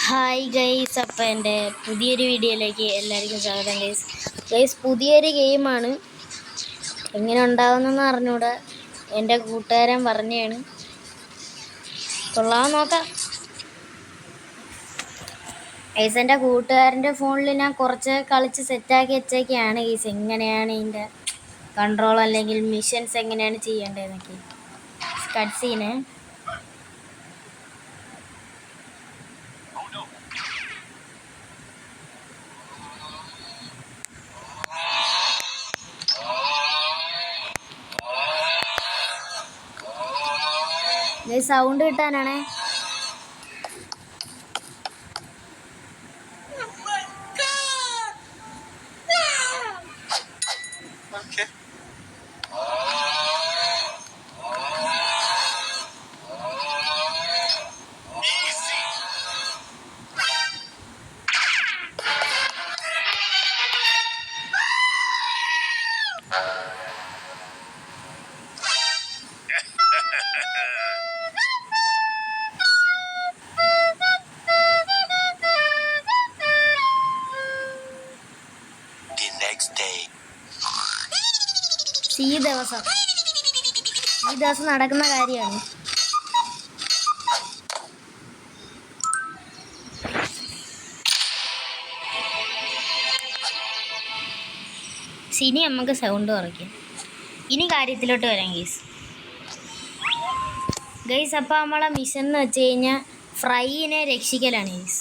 Hi guys, അപ്പം എൻ്റെ പുതിയൊരു വീഡിയോയിലേക്ക് എല്ലാവർക്കും സ്വാഗതം ഗൈസ്. പുതിയൊരു ഗെയിമാണ്. എങ്ങനെ ഉണ്ടാകുന്നെന്ന് അറിഞ്ഞൂടെ, എൻ്റെ കൂട്ടുകാരൻ പറഞ്ഞാണ്. കൊള്ളാൻ നോക്കാം ഗൈസ്. എൻ്റെ കൂട്ടുകാരൻ്റെ ഫോണിൽ ഞാൻ കുറച്ച് കളിച്ച് സെറ്റാക്കി വെച്ചേക്കാണ് ഗൈസ്. എങ്ങനെയാണ് ഇതിൻ്റെ കൺട്രോൾ അല്ലെങ്കിൽ മിഷൻസ് എങ്ങനെയാണ് ചെയ്യേണ്ടതെന്നൊക്കെ. കട്ട് സീന് സൗണ്ട് കിട്ടാനാണേ. ഈ ദിവസം നടക്കുന്ന കാര്യമാണ്. ഇനി നമുക്ക് സൗണ്ട് കുറയ്ക്കാം. ഇനി കാര്യത്തിലോട്ട് വരാം ഗൈസ്. അപ്പോൾ നമ്മളെ മിഷൻ എന്ന് വെച്ച് കഴിഞ്ഞാൽ ഫ്രൈനെ രക്ഷിക്കലാണ് ഗൈസ്.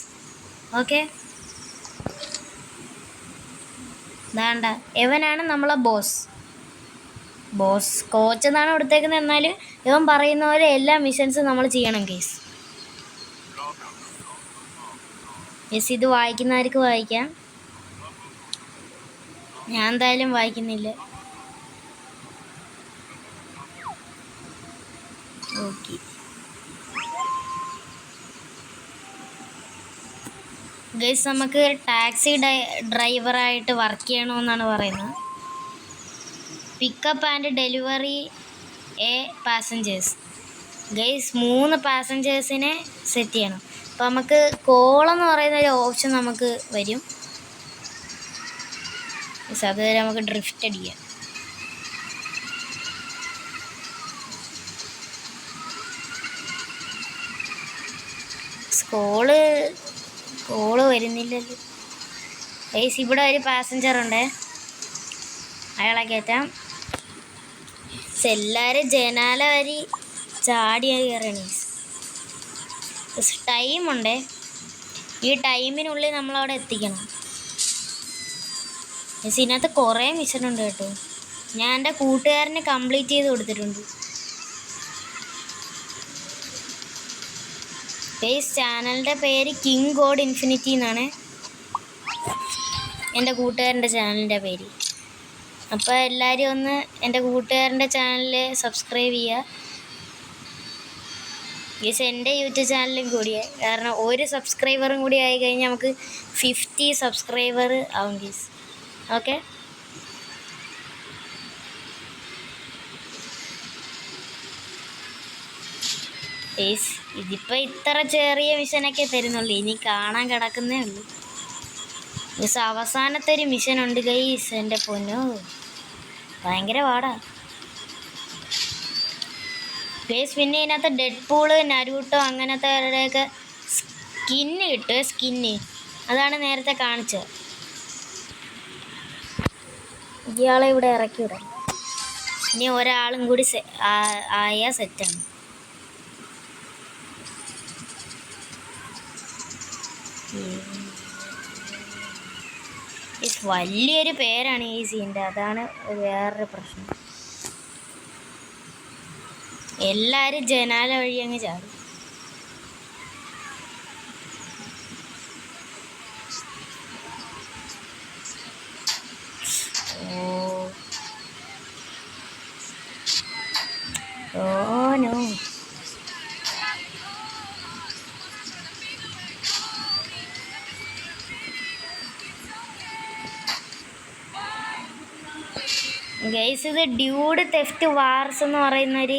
ഓക്കെ, വേണ്ട, എവനാണ് നമ്മളെ ബോസ് കോച്ച് എന്നാണ് കൊടുത്തേക്കുന്നത്. എന്നാൽ ഇവൻ പറയുന്ന പോലെ എല്ലാ മിഷൻസും നമ്മൾ ചെയ്യണം ഗൈസ്. ഇത് വായിക്കുന്നവർക്ക് വായിക്കാം, ഞാൻ എന്തായാലും വായിക്കുന്നില്ല. ഓക്കെ ഗൈസ്, നമുക്ക് ടാക്സി ഡ്രൈവറായിട്ട് വർക്ക് ചെയ്യണമെന്നാണ് പറയുന്നത്. Pickup and delivery passengers guys. 3 പാസഞ്ചേഴ്സിനെ സെറ്റ് ചെയ്യണം. അപ്പോൾ നമുക്ക് കോളെന്ന് പറയുന്ന ഒരു ഓപ്ഷൻ നമുക്ക് വരും. അതുവരെ നമുക്ക് ഡ്രിഫ്റ്റ് അടിക്കാം. കോള് വരുന്നില്ലല്ലോ ഗൈസ്. ഇവിടെ ഒരു പാസഞ്ചർ ഉണ്ട്, അയാളെ കയറ്റാം. എല്ലാവരും ജനാല വരി ചാടി കയറണി. ടൈമുണ്ട്, ഈ ടൈമിനുള്ളിൽ നമ്മളവിടെ എത്തിക്കണം. ഇതിനകത്ത് കുറേ മിഷനുണ്ട് കേട്ടോ. ഞാൻ എൻ്റെ കൂട്ടുകാരനെ കംപ്ലീറ്റ് ചെയ്ത് കൊടുത്തിട്ടുണ്ട്. ചാനലിൻ്റെ പേര് കിങ് ഗോഡ് ഇൻഫിനിറ്റി എന്നാണ് എൻ്റെ കൂട്ടുകാരൻ്റെ ചാനലിൻ്റെ പേര്. അപ്പോൾ എല്ലാവരും ഒന്ന് എൻ്റെ കൂട്ടുകാരൻ്റെ ചാനൽ സബ്സ്ക്രൈബ് ചെയ്യുക ഗൈസ്. എൻ്റെ യൂട്യൂബ് ചാനലും കൂടിയേ, കാരണം ഒരു സബ്സ്ക്രൈബറും കൂടി ആയി കഴിഞ്ഞാൽ നമുക്ക് 50 സബ്സ്ക്രൈബർ ആവും ഗൈസ്. ഓക്കെ, ഇതിപ്പോൾ ഇത്ര ചെറിയ മിഷനൊക്കെ തരുന്നുള്ളൂ, ഇനി കാണാൻ കിടക്കുന്നേ ഉള്ളൂ ഗൈസ്. അവസാനത്തെ ഒരു മിഷനുണ്ട് ഗൈസ്, എൻ്റെ പൊന്നോ, ഭയങ്കര പാടാ ഗൈസ്. പിന്നെ ഇതിനകത്ത് ഡെഡ് പൂള്, നരൂട്ടോ അങ്ങനത്തെവരുടെയൊക്കെ സ്കിന്ന് കിട്ടും. അതാണ് നേരത്തെ കാണിച്ചത്. ഇയാളെ ഇവിടെ ഇറക്കി വിടാം. ഇനി ഒരാളും കൂടി ആയാൽ സെറ്റാണ്. വലിയൊരു പേരാണ് ഈ സീൻ്റെ, അതാണ് വേറൊരു പ്രശ്നം. എല്ലാവരും ജനാല വഴി അങ്ങ് ചാടും. Oh no, guys. ഇത് ഡ്യൂഡ് തെഫ്റ്റ് വാർസ് എന്ന് പറയുന്നൊരു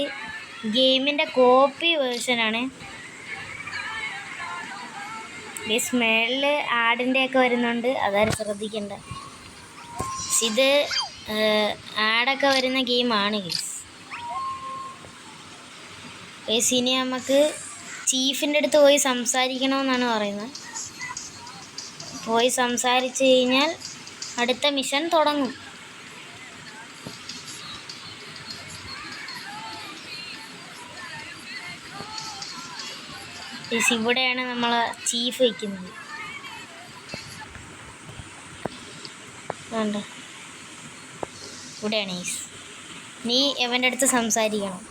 ഗെയിമിൻ്റെ കോപ്പി വേർഷനാണ്. ഈ സ്മെല്ല് ആഡിൻ്റെ ഒക്കെ വരുന്നുണ്ട്, അതായത് ശ്രദ്ധിക്കണ്ട. ഇത് ആഡൊക്കെ വരുന്ന ഗെയിമാണ് ഗൈസ്. ഇനി നമുക്ക് ചീഫിൻ്റെ അടുത്ത് പോയി സംസാരിക്കണമെന്നാണ് പറയുന്നത്. പോയി സംസാരിച്ച് കഴിഞ്ഞാൽ അടുത്ത മിഷൻ തുടങ്ങും. ഇവിടെയാണ് നമ്മളെ ചീഫ് വയ്ക്കുന്നത്. വേണ്ട, ഇവിടെയാണ് നീ എവൻ്റെ അടുത്ത് സംസാരിക്കണം.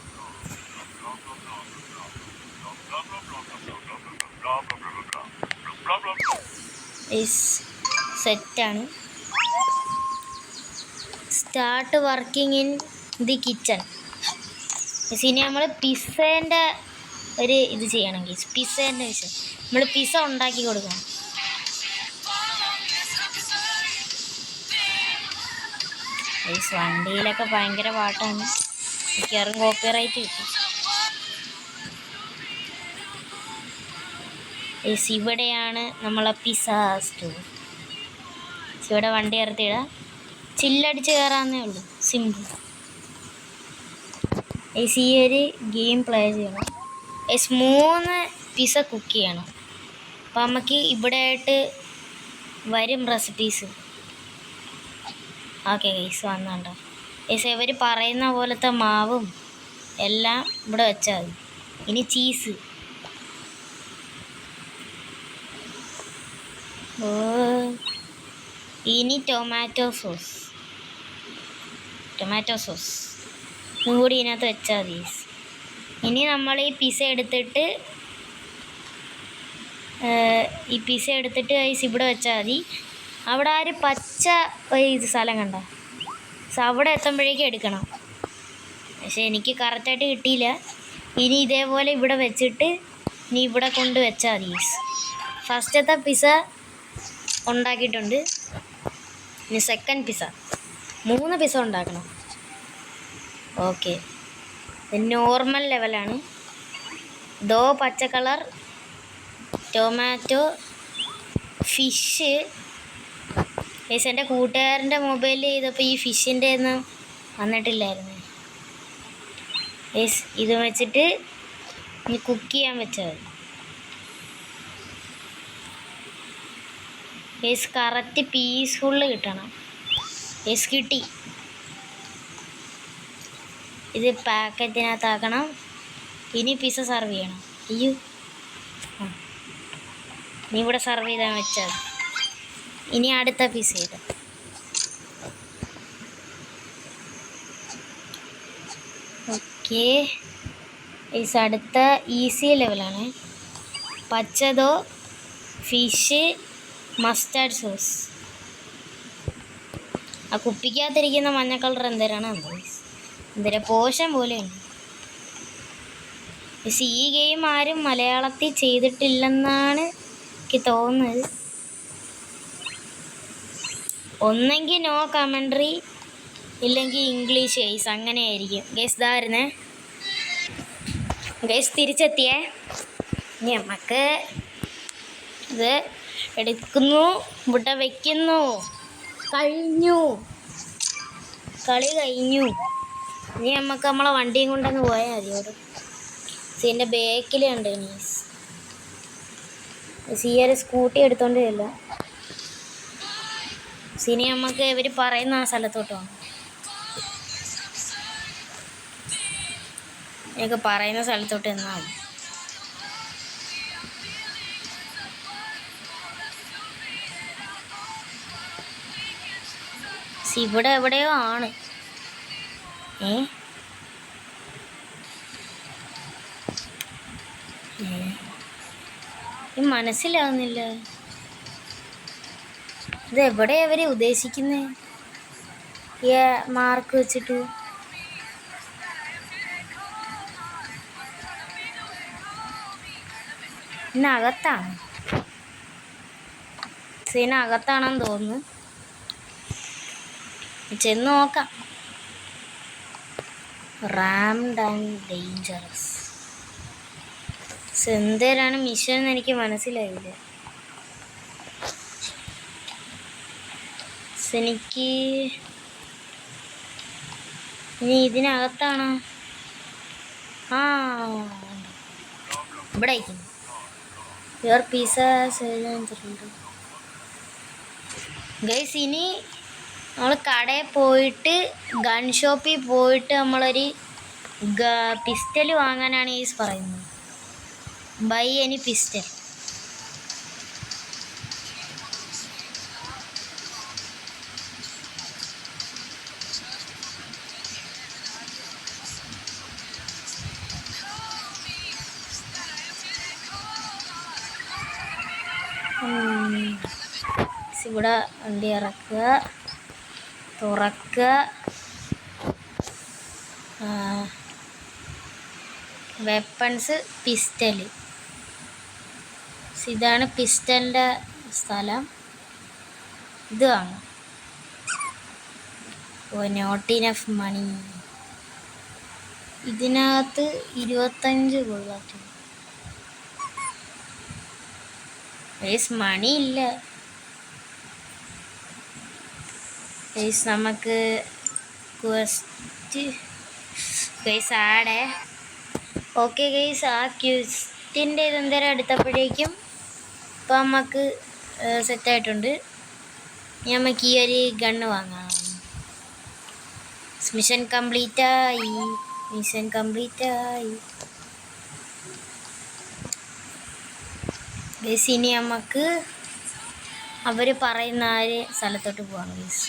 സെറ്റാണ്. Start working in the kitchen. ഇനി നമ്മൾ പിസ്സേൻ്റെ ഒരു ഇത് ചെയ്യണം ഗൈസ്. പിസ്സേൻ്റെ വിഷയം നമ്മൾ പിസ്സ ഉണ്ടാക്കി കൊടുക്കണം. ഗൈസ് വണ്ടിയിലൊക്കെ ഭയങ്കര പാട്ടാണ്, മിക്കവാറും കോപ്പിറൈറ്റ് കിട്ടും. ഗൈസ് ഇവിടെയാണ് നമ്മളെ പിസ്സ സ്റ്റോർ. ഇവിടെ വണ്ടി ഇറത്തിയിടാം, ചില്ലടിച്ച് കയറാന്നേ ഉള്ളൂ, സിമ്പിൾ. ഈ ഒരു ഗെയിം പ്ലേ ചെയ്യണം. 3 പിസ്സ കുക്ക് ചെയ്യണം. അപ്പം നമുക്ക് ഇവിടെ ആയിട്ട് വരും റെസിപ്പീസ്. ഓക്കെ ഗൈസ് വന്നുണ്ടോ ഗൈസ്. ഇവർ പറയുന്ന പോലത്തെ മാവും എല്ലാം ഇവിടെ വെച്ചാൽ മതി. ഇനി ചീസ്, ഇനി ടൊമാറ്റോ സോസ് ഇതും കൂടി ഇതിനകത്ത് വെച്ചാൽ മതി. ഇനി നമ്മൾ ഈ പിസ്സ എടുത്തിട്ട് ഗൈസ് ഇവിടെ വെച്ചാൽ മതി. അവിടെ ആ ഒരു പച്ച ഇത് സ്ഥലം കണ്ട, അവിടെ എത്തുമ്പോഴേക്കും എടുക്കണം. പക്ഷെ എനിക്ക് കറക്റ്റായിട്ട് കിട്ടിയില്ല. ഇനി ഇതേപോലെ ഇവിടെ വെച്ചിട്ട് ഇനി ഇവിടെ കൊണ്ട് വെച്ചാൽ മതി. ഫസ്റ്റത്തെ പിസ്സ ഉണ്ടാക്കിയിട്ടുണ്ട്. ഇനി സെക്കൻഡ് പിസ്സ, 3 പിസ്സ ഉണ്ടാക്കണം. ഓക്കെ, നോർമൽ ലെവലാണ്. പച്ച കളർ ടൊമാറ്റോ ഫിഷ്. ഗൈസ് എൻ്റെ കൂട്ടുകാരൻ്റെ മൊബൈലിൽ ചെയ്തപ്പോൾ ഈ ഫിഷിൻ്റെ ഒന്നും വന്നിട്ടില്ലായിരുന്നു. ഗൈസ് ഇത് വെച്ചിട്ട് ഇനി കുക്ക് ചെയ്യാൻ വെച്ചാൽ മതി. ഗൈസ് കറക്റ്റ് പീസ്ഫുള്ള് കിട്ടണം. ഗൈസ് കിട്ടി. ഇത് പാക്കറ്റിനകത്താക്കണം. ഇനി പിസ്സ സെർവ് ചെയ്യണം. അയ്യോ, നീ ഇവിടെ സെർവ് ചെയ്താൽ വെച്ചാൽ ഇനി അടുത്ത പിസ്സ ചെയ്ത്. ഓക്കെ ഗൈസ് അടുത്ത ഈസി ലെവലാണ്. പച്ചതോ ഫിഷ് മസ്റ്റാർഡ് സോസ്. ആ കുപ്പിക്കകത്തിരിക്കുന്ന മഞ്ഞ കളർ എന്തരാണ് എന്തൊരു പോഷൻ പോലെയുണ്ട്. പക്ഷെ ഈ ഗെയിം ആരും മലയാളത്തിൽ ചെയ്തിട്ടില്ലെന്നാണ് എനിക്ക് തോന്നുന്നത്. ഒന്നെങ്കിൽ നോ കമൻട്രി, ഇല്ലെങ്കിൽ ഇംഗ്ലീഷ് ഗൈസ്, അങ്ങനെയായിരിക്കും ഗൈസ്. ഇതായിരുന്നേ ഗൈസ്, തിരിച്ചെത്തിയേ. ഇനി നമുക്ക് ഇത് എടുക്കുന്നു, ഇവിടെ വയ്ക്കുന്നു. കഴിഞ്ഞു, കളി കഴിഞ്ഞു. ഇനി നമുക്ക് നമ്മളെ വണ്ടിയും കൊണ്ടങ്ങ് പോയാൽ മതി. അവിടെ സീൻ്റെ ബാക്കിൽ ഉണ്ട് ഒരു സ്കൂട്ടി എടുത്തോണ്ട് വരില്ല. സിനി നമുക്ക് ഇവർ പറയുന്ന ആ സ്ഥലത്തോട്ട് പോകണം. എനിക്ക് പറയുന്ന സ്ഥലത്തോട്ട് എന്നാൽ മതി. ഇവിടെ എവിടെയോ ആണ്. മനസ്സിലാവുന്നില്ല, ഇതെവിടെയാ അവര് ഉദ്ദേശിക്കുന്നേ ഈ മാർക്ക് വെച്ചിട്ട്? ഇതിനകത്താണ്, ഇതിനകത്താണെന്ന് തോന്നുന്നു. ചെന്ന് നോക്കാം. റാംഡ് ആൻഡ് ഡേഞ്ചറസ് എന്തേരാണ് മിഷൻ എന്ന് എനിക്ക് മനസ്സിലായില്ല. എനിക്ക് ഇനി ഇതിനകത്താണോ? ആ ഇവിടെ അയക്കുന്നു. Your pizza guys. ഇനി നമ്മൾ കടയിൽ പോയിട്ട് ഗൺ ഷോപ്പിൽ പോയിട്ട് നമ്മളൊരു പിസ്റ്റൽ വാങ്ങാനാണ് ഈസ് പറയുന്നത്. Buy any pistol. ഇവിടെ വണ്ടി ഇറക്കുക, തുറക്കുക, വെപ്പൺസ്, പിസ്റ്റല്. ഇതാണ് പിസ്റ്റലിൻ്റെ സ്ഥലം. ഇത് വാങ്ങാം. ഓ നോട്ട് ഇനഫ് മണി. ഇതിനകത്ത് 25 കൊള്ളാം. മണി ഇല്ല. നമുക്ക് ആടെ ഓക്കെ ഗൈസ്. ആ ക്വസ്റ്റിൻ്റെ ഇതെന്തേരം എടുത്തപ്പോഴേക്കും ഇപ്പം നമുക്ക് സെറ്റായിട്ടുണ്ട്. നമുക്ക് ഈ ഒരു ഗണ്ണ് വാങ്ങാം. മിഷൻ കംപ്ലീറ്റ് ആയി. ഗൈസ് ഇനി നമുക്ക് അവർ പറയുന്ന ആ ഒരു സ്ഥലത്തോട്ട് പോകാം ഗൈസ്.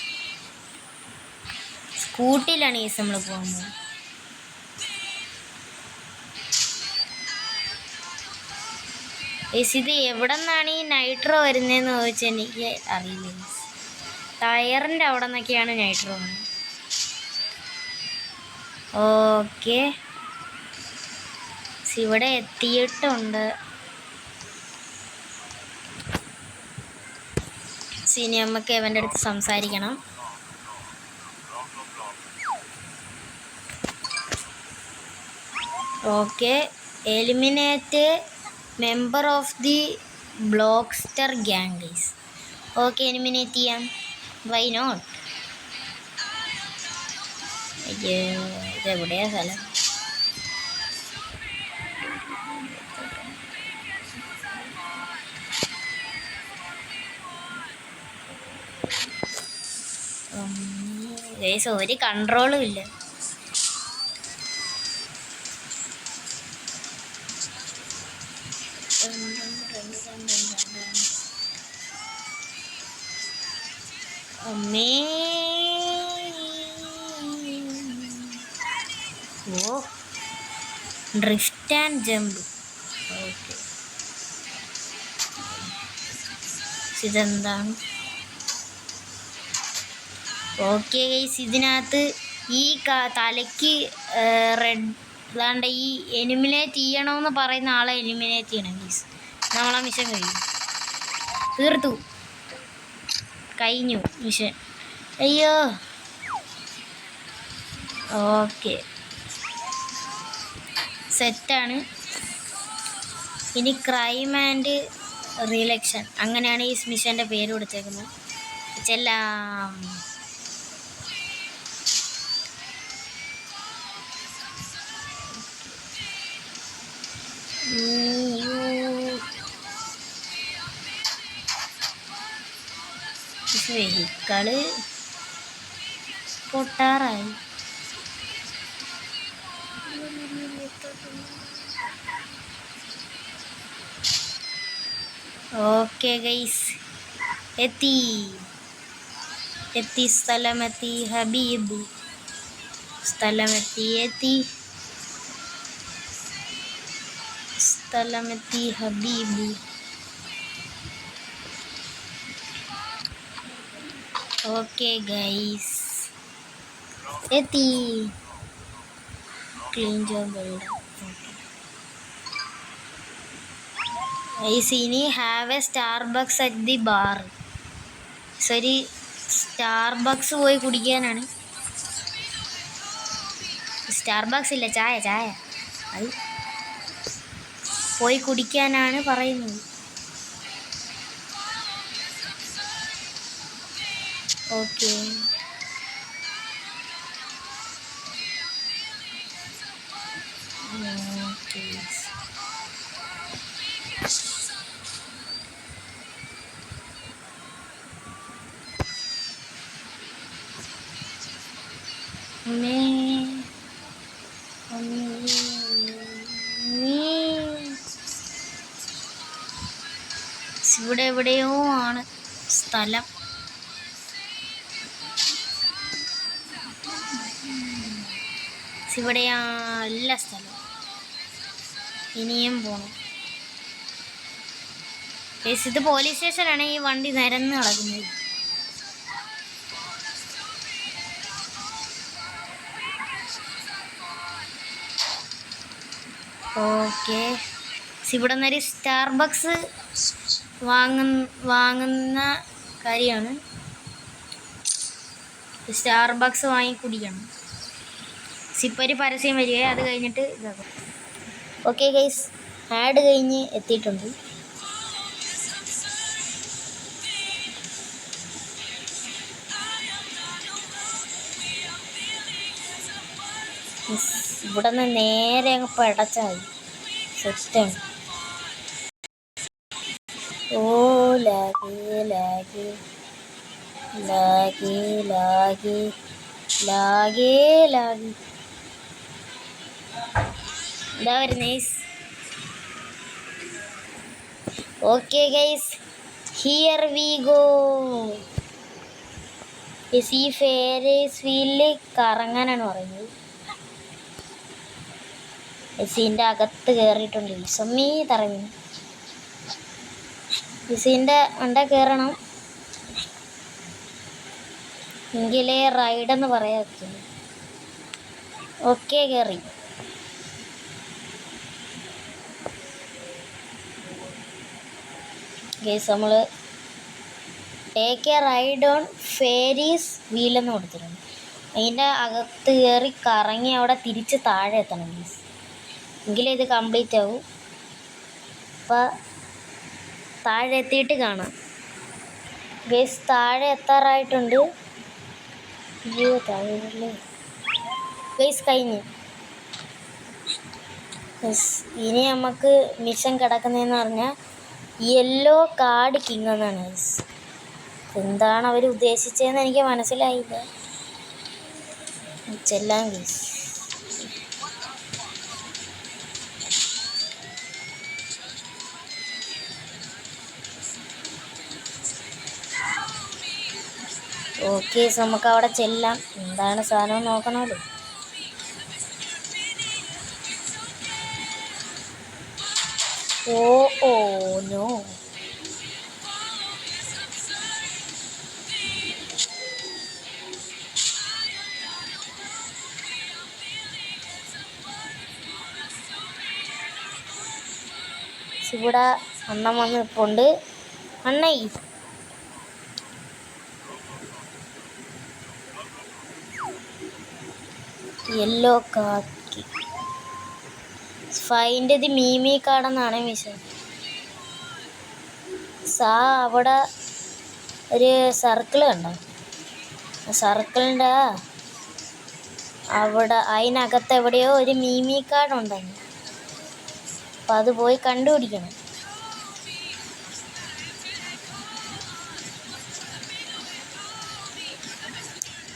സ്കൂട്ടിയിലാണ് ഗൈസ് നമ്മൾ പോകാൻ പോകുന്നത്. ഗൈസ് ഇത് എവിടെ നിന്നാണ് ഈ നൈട്രോ വരുന്നതെന്ന് ചോദിച്ചാൽ എനിക്ക് അറിയില്ല ഗൈസ്. ടയറിൻ്റെ അവിടെ നിന്നൊക്കെയാണ് നൈട്രോ വന്നത്. ഓക്കെ ഇവിടെ എത്തിയിട്ടുണ്ട്. ഇനി നമുക്ക് അവൻ്റെ അടുത്ത് സംസാരിക്കണം. Okay eliminate member of the blockster gang guys. Okay eliminate ചെയ്യാം. Why not? ഇതെവിടെയാ സ്ഥലം? ഗൈസ് ഒരു കൺട്രോളും ഇല്ല. അമ്മേ oh drift and jump. Okay ഇതെന്താണ്? ഓക്കെ ഗൈസ് ഇതിനകത്ത് ഈ തലയ്ക്ക് റെഡ് അതാണ്ട് ഈ എലിമിനേറ്റ് ചെയ്യണമെന്ന് പറയുന്ന ആളെ എലിമിനേറ്റ് ചെയ്യണം ഗൈസ്. നമ്മളാ മിഷൻ കഴിഞ്ഞു മിഷൻ. അയ്യോ ഓക്കെ സെറ്റാണ്. ഇനി ക്രൈം ആൻഡ് റിലക്ഷൻ അങ്ങനെയാണ് ഈ മിഷൻ്റെ പേര് കൊടുത്തേക്കുന്നത്. ചെല്ലാം. വെഹിക്കിള് പൊട്ടാറായി. ഓക്കെ ഗൈസ് എത്തി സ്ഥലമെത്തി. ഹബീബ് സ്ഥലമെത്തി ഹബീബ്. ഓക്കെ ഗൈസ് എത്തി. Clean job guys. ഇനി have a Starbucks at the bar. ശരി സ്റ്റാർബക്സ് പോയി കുടിക്കാനാണ്. സ്റ്റാർബക്സ് ഇല്ല, ചായ അത് പോയി കുടിക്കാനാണ് പറയുന്നത്. ഓക്കെ. ഇവിടെ എവിടെയോ ആണ് സ്ഥലം. ഇവിടെയാ അല്ല സ്ഥലം. ഇനിയും പോണം. ഇത് പോലീസ് സ്റ്റേഷനാണ്. ഈ വണ്ടി നിരന്ന് കിടക്കുന്നത്. ഓക്കെ. ഇവിടെ നിന്നൊരു സ്റ്റാർബക്സ് വാങ്ങുന്ന കാര്യമാണ്. സ്റ്റാർബക്സ് വാങ്ങി കുടിക്കണം. സിപ്പൊരു പരസ്യം വരിക, അത് കഴിഞ്ഞിട്ട് ഇതാകും. ഓക്കെ ഗൈസ്, ആഡ് കഴിഞ്ഞ് എത്തിയിട്ടുണ്ട്. ഇവിടെ നിന്ന് നേരെ അങ്ങ് പടച്ചാൽ സെറ്റാണ്. Oh lag lag lag lag ലാഗേ ലാഗ്. എന്താ വരുന്നേ? Okay guys, here we go. ഈ ഫെയറീസ് വീലിൽ കറങ്ങാനാണ് പറയുന്നത്. മെസ്സിൻ്റെ അകത്ത് കയറിയിട്ടുണ്ട്. സമ്മീ തറങ്ങി. മെസ്സിൻ്റെ അണ്ട കയറണം എങ്കിലേ റൈഡെന്ന് പറയാൻ പറ്റുള്ളൂ. ഓക്കെ, കയറി. ഗൈസ്, നമ്മൾ take a ride on ferris വീലെന്ന് കൊടുത്തിട്ടുണ്ട്. അതിൻ്റെ അകത്ത് കയറി കറങ്ങി അവിടെ തിരിച്ച് താഴെ എത്തണം ഗൈസ്, എങ്കിലേ ഇത് കംപ്ലീറ്റ് ആവും. അപ്പം താഴെ എത്തിയിട്ട് കാണാം ഗൈസ്. താഴെ എത്താറായിട്ടുണ്ട്. അയ്യോ, താഴെ ഗൈസ് കഴിഞ്ഞ്. ഇനി നമുക്ക് മിഷൻ കിടക്കുന്നതെന്ന് പറഞ്ഞാൽ യെല്ലോ കാർഡ് കിങ് എന്നാണ് ഗൈസ്. എന്താണ് അവർ ഉദ്ദേശിച്ചതെന്ന് എനിക്ക് മനസ്സിലായില്ല. ചെല്ലാം ഗൈസ്. ഓക്കെ, നമുക്ക് അവിടെ ചെല്ലാം. എന്താണ് സാധനം നോക്കണമല്ലോ. Oh no. ഇവിടെ അണ്ണൻ വന്ന് നിൽപ്പുണ്ട്. അണ്ണേ, yellow card find the mimi കാർഡെന്നാണ് മിഷൻ. അവിടെ ഒരു സർക്കിൾ കണ്ടോ? സർക്കിളിൻ്റെ അവിടെ അതിനകത്ത് എവിടെയോ ഒരു മീമി കാർഡ് ഉണ്ടെന്ന്. അപ്പം അത് പോയി കണ്ടുപിടിക്കണം.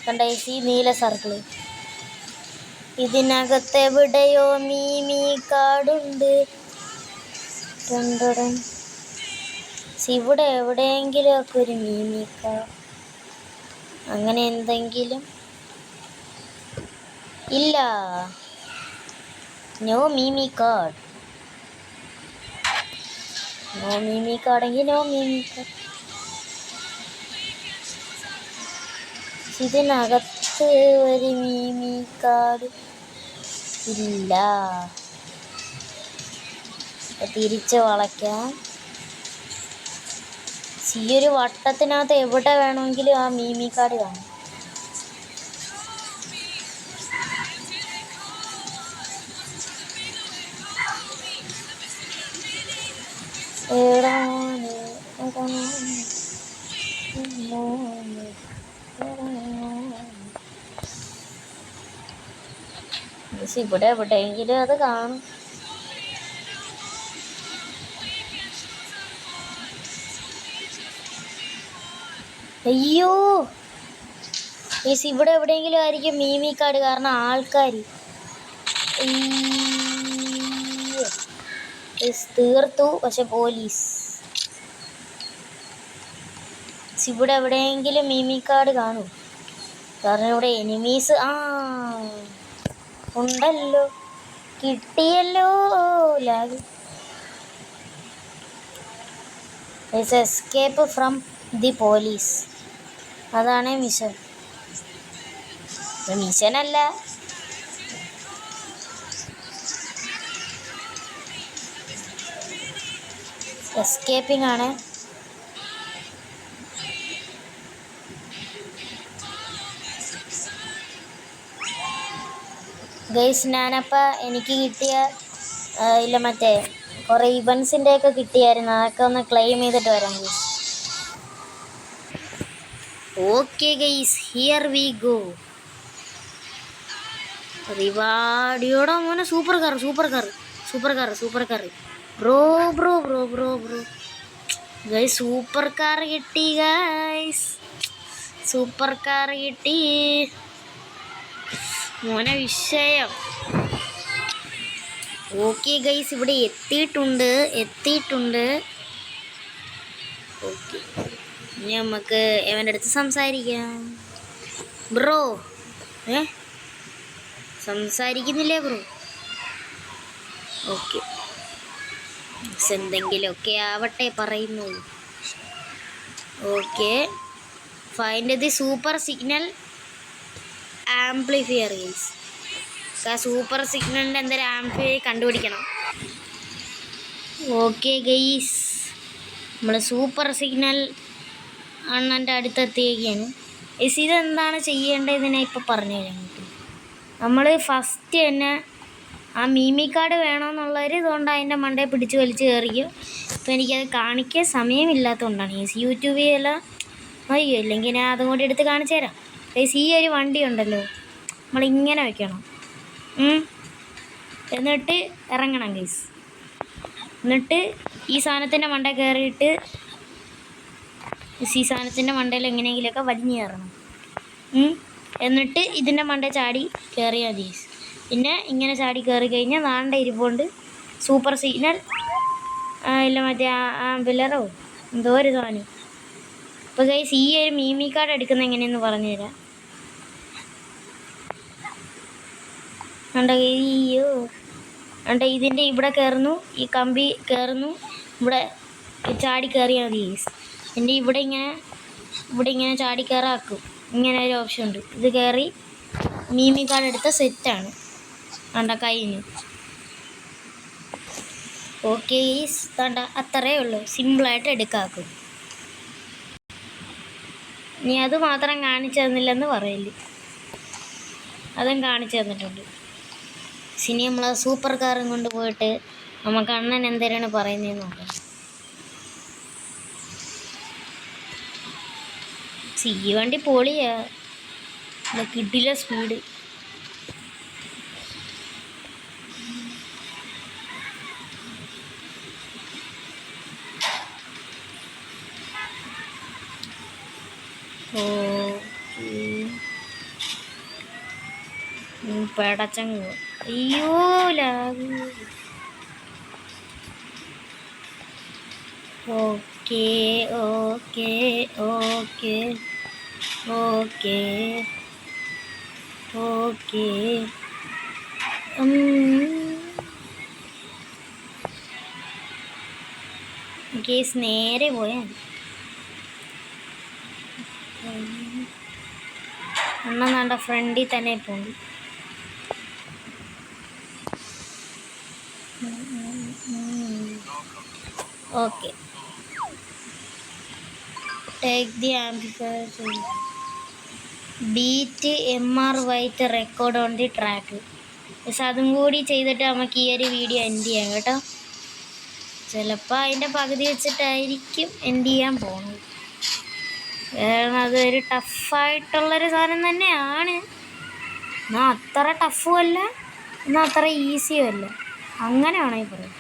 കണ്ട ഈ നീല സർക്കിള്, ഇതിനകത്ത് എവിടെയോ മീമി കാർഡുണ്ട്. ഇവിടെ എവിടെയെങ്കിലും ഒക്കെ ഒരു മീമി കാർഡ്, അങ്ങനെ എന്തെങ്കിലും ഇല്ല. No mimi card. No mimi കാർഡെങ്കിൽ നോ മീമി കാർഡ്. ഇതിനകത്ത് ഒരു മീമി കാർഡ് ഇല്ല. തിരിച്ച് വളയ്ക്കാം. ഈ ഒരു വട്ടത്തിനകത്ത് എവിടെ വേണമെങ്കിലും ആ മീമി കാർഡ് കാണും. ഇവിടെ എവിടെയെങ്കിലും അത് കാണും. അയ്യോ ഇവിടെ എവിടെയെങ്കിലും ആയിരിക്കും മീമി കാർഡ്. കാരണം ആൾക്കാർ തീർത്തു. പക്ഷെ പോലീസ് ഇവിടെ എവിടെയെങ്കിലും മീമി കാർഡ് കാണും. കാരണം ഇവിടെ എനിമീസ് ഉണ്ടല്ലോ. കിട്ടിയല്ലോ. Lag. Escape from the police. അതാണ് മിഷൻ. മിഷനല്ല, എസ്കേപ്പിംഗ് ആണ്. ഗൈസ് ഞാനപ്പോൾ എനിക്ക് കിട്ടിയ ഇല്ല മറ്റേ കുറേ ഇവൻസിൻ്റെ ഒക്കെ കിട്ടിയായിരുന്നു. അതൊക്കെ ഒന്ന് ക്ലെയിം ചെയ്തിട്ട് വരാം guys. Okay guys, here we go. റിവാർഡിയോടെ മോനെ super car bro guys. Super car കിട്ടി ഗൈസ്, സൂപ്പർ കാർ കിട്ടി മോനെ, വിഷയം. ഓക്കെ ഗൈസ്, ഇവിടെ എത്തിയിട്ടുണ്ട്. ഓക്കെ, ഇനി നമുക്ക് എവൻ്റെ അടുത്ത് സംസാരിക്കാം. Bro സംസാരിക്കുന്നില്ലേ bro? ഓക്കെ, എന്തെങ്കിലുമൊക്കെ ആവട്ടെ പറയുന്നു. Okay, find the super signal amplifier guys. Super സിഗ്നലിൻ്റെ എന്തൊരു ആംപ്ലിഫയർ കണ്ടുപിടിക്കണം. ഓക്കെ ഗൈസ്, നമ്മൾ സൂപ്പർ സിഗ്നൽ അണ്ണൻ്റെ അടുത്തെത്തിയിരിക്കുകയാണ്. ഗൈസ് ഇതെന്താണ് ചെയ്യേണ്ടതെന്ന് ഇപ്പോൾ പറഞ്ഞു തരാം. നമ്മൾ ഫസ്റ്റ് തന്നെ ആ മീമി കാർഡ് വേണമെന്നുള്ളവർ ഇതുകൊണ്ട് അതിൻ്റെ മണ്ടയെ പിടിച്ച് വലിച്ച് കയറിക്കും. ഇപ്പോൾ എനിക്കത് കാണിക്കാൻ സമയമില്ലാത്തതുകൊണ്ടാണ് ഗൈസ്. യൂട്യൂബിലെല്ലാം അയ്യോ, ഇല്ലെങ്കിൽ ഞാൻ അതും കൂടി എടുത്ത് കാണിച്ചു തരാം ഗൈസ്. ഈ ഒരു വണ്ടി ഉണ്ടല്ലോ, നമ്മളിങ്ങനെ വെക്കണം, എന്നിട്ട് ഇറങ്ങണം ഗൈസ്. എന്നിട്ട് ഈ സാധനത്തിൻ്റെ മണ്ടയിൽ കയറിയിട്ട് ഈ സാധനത്തിൻ്റെ മണ്ടയിൽ എങ്ങനെയെങ്കിലുമൊക്കെ വലിഞ്ഞ് കയറണം. എന്നിട്ട് ഇതിൻ്റെ മണ്ടയിൽ ചാടി കയറിയാൽ മതി ഗൈസ്. പിന്നെ ഇങ്ങനെ ചാടി കയറി കഴിഞ്ഞാൽ നാണ്ട ഇരിപ്പുണ്ട് സൂപ്പർ സിഗ്നൽ ഇല്ല മറ്റേ ആംബുലറോ എന്തോ ഒരു സാധനം. അപ്പോൾ ഗൈസ് ഈ ഒരു മീമി കാർഡ് എടുക്കുന്നത് എങ്ങനെയെന്ന് പറഞ്ഞുതരാം. അയ്യോ ഇതിൻ്റെ ഇവിടെ കയറുന്നു, ഈ കമ്പി കയറുന്നു, ഇവിടെ ചാടി കയറിയാൽ മതി ഗൈസ്. എൻ്റെ ഇവിടെ ഇങ്ങനെ ചാടി കയറാക്കും. ഇങ്ങനെ ഒരു ഓപ്ഷൻ ഉണ്ട്. ഇത് കയറി മീമി കാർഡ് എടുത്ത സെറ്റാണ് കയ്യിന്. ഓക്കെ ഗൈസ്, അത്രയേ ഉള്ളൂ, സിമ്പിളായിട്ട് എടുക്കാക്കും. നീ അത് മാത്രം കാണിച്ചു തന്നില്ലെന്ന് പറയില്ല, അതും കാണിച്ചു തന്നിട്ടുണ്ട്. ഇനി നമ്മൾ സൂപ്പർ കാറും കൊണ്ട് പോയിട്ട് നമുക്ക് അണ്ണൻ എന്തേരാണ് പറയുന്നതെന്ന് നോക്കാം. ഈ വണ്ടി പൊളിയാ, കിട്ടില്ല സ്പീഡ്. പെടച്ചങ്ങ് അയ്യോ lag. Okay okay okay okay okay case നേരെ പോയാൽ അണ്ണൻ നാണ്ട ഫ്രണ്ടിൽ തന്നെ പോകും. Okay, take the amplifier beat MR white record on the track. പക്ഷെ അതും കൂടി ചെയ്തിട്ട് നമുക്ക് ഈ ഒരു വീഡിയോ എൻഡ് ചെയ്യാം കേട്ടോ. ചിലപ്പോൾ അതിൻ്റെ പകുതി വെച്ചിട്ടായിരിക്കും എൻഡ് ചെയ്യാൻ പോകുന്നത്. കാരണം അതൊരു ടഫായിട്ടുള്ളൊരു സാധനം തന്നെയാണ്. എന്നാൽ അത്ര ടഫും അല്ല, എന്നാൽ അത്ര ഈസിയും അല്ല. അങ്ങനെ വേണമെങ്കിൽ പറയാം.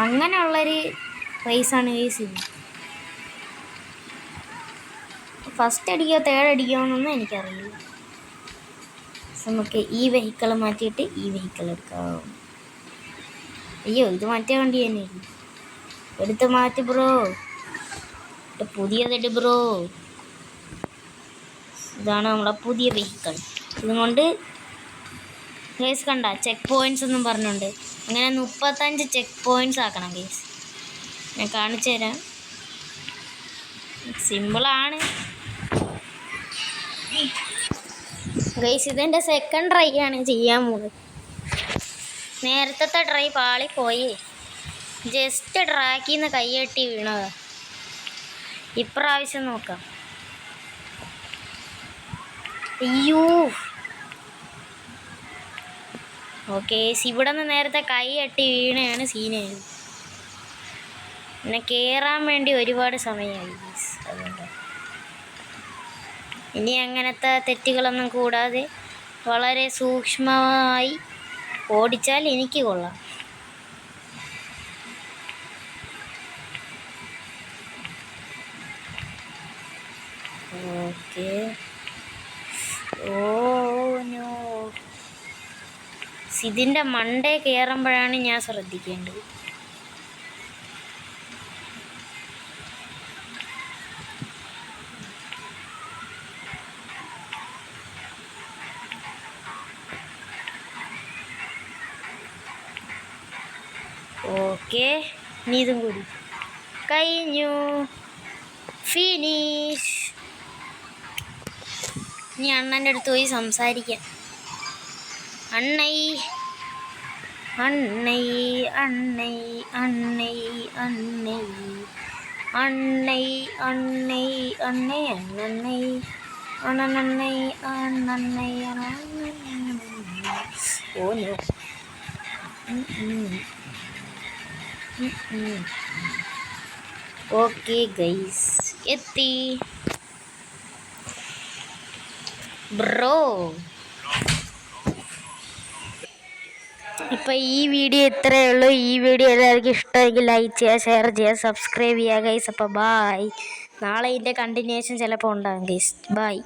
അങ്ങനെയുള്ളൊരു റേസാണ് ഗൈസ് ഇത്. ഫസ്റ്റ് അടിക്കോ തേർഡ് അടിക്കോ എന്നൊന്നും എനിക്കറിയില്ല. നമുക്ക് ഈ വെഹിക്കിൾ മാറ്റിയിട്ട് ഈ വെഹിക്കിൾ എടുക്കാം. അയ്യോ, ഇത് മറ്റേ വണ്ടി തന്നെയാണ്. എടുത്ത് മാറ്റി ബ്രോ, പുതിയതെട് ബ്രോ. ഇതാണ് നമ്മളെ പുതിയ വെഹിക്കിൾ. ഇതുകൊണ്ട് ഗേസ് കണ്ട ചെക്ക് പോയിൻറ്റ്സ് എന്നും പറഞ്ഞുണ്ട്. അങ്ങനെ 35 ചെക്ക് പോയിൻറ്റ്സ് ആക്കണം ഗേസ്. ഞാൻ കാണിച്ചു തരാം. സിമ്പിളാണ് ഗേസ്. ഇതെൻ്റെ സെക്കൻഡ് ട്രൈ ആണ് ചെയ്യാൻ പോകുന്നത്. നേരത്തെ ട്രൈ പാളിപ്പോയി. ജസ്റ്റ് ട്രാക്കിൽ നിന്ന് കൈയ്യട്ടി വീണതാ. ഇപ്രാവശ്യം നോക്കാം. അയ്യോ, ഓക്കെ. ഇവിടെ നിന്ന് നേരത്തെ കൈ തട്ടി വീണയാണ് സീനായത്. പിന്നെ കയറാൻ വേണ്ടി ഒരുപാട് സമയമായി. അതുകൊണ്ട് ഇനി അങ്ങനത്തെ തെറ്റുകളൊന്നും കൂടാതെ വളരെ സൂക്ഷ്മമായി ഓടിച്ചാൽ എനിക്ക് കൊള്ളാം. ഓക്കെ. ഓ നോ, ഇതിൻ്റെ മണ്ടേ കയറുമ്പോഴാണ് ഞാൻ ശ്രദ്ധിക്കേണ്ടത്. ഓക്കെ, ഇനി ഇതും കൂടി കഴിഞ്ഞു. ഫിനിഷ്. ഇനി അണ്ണൻ്റെ അടുത്ത് പോയി സംസാരിക്കാം. അണ്ണൈ അണ്ണൈ അണ്ണൈ അണ്ണൈ അണ്ണൈ അണ്ണൈ അണ്ണൈ അണ്ണൈ അണ്ണൈ അണ്ണണ്ണൈ അണ്ണണ്ണൈ അണ്ണ. Oh no. ഓക്കെ ഗൈസ്, എത്തി ബ്രോ. ഇപ്പം ഈ വീഡിയോ ഇത്രയേ ഉള്ളൂ. ഈ വീഡിയോ എല്ലാവർക്കും ഇഷ്ടമെങ്കിൽ ലൈക്ക് ചെയ്യുക, ഷെയർ ചെയ്യുക, സബ്സ്ക്രൈബ് ചെയ്യുക ഗൈസ്. അപ്പോൾ ബായ്. നാളെ ഇതിൻ്റെ കണ്ടിന്യൂഷൻ ചിലപ്പോൾ ഉണ്ടാകും ഗൈസ്. ബായ്.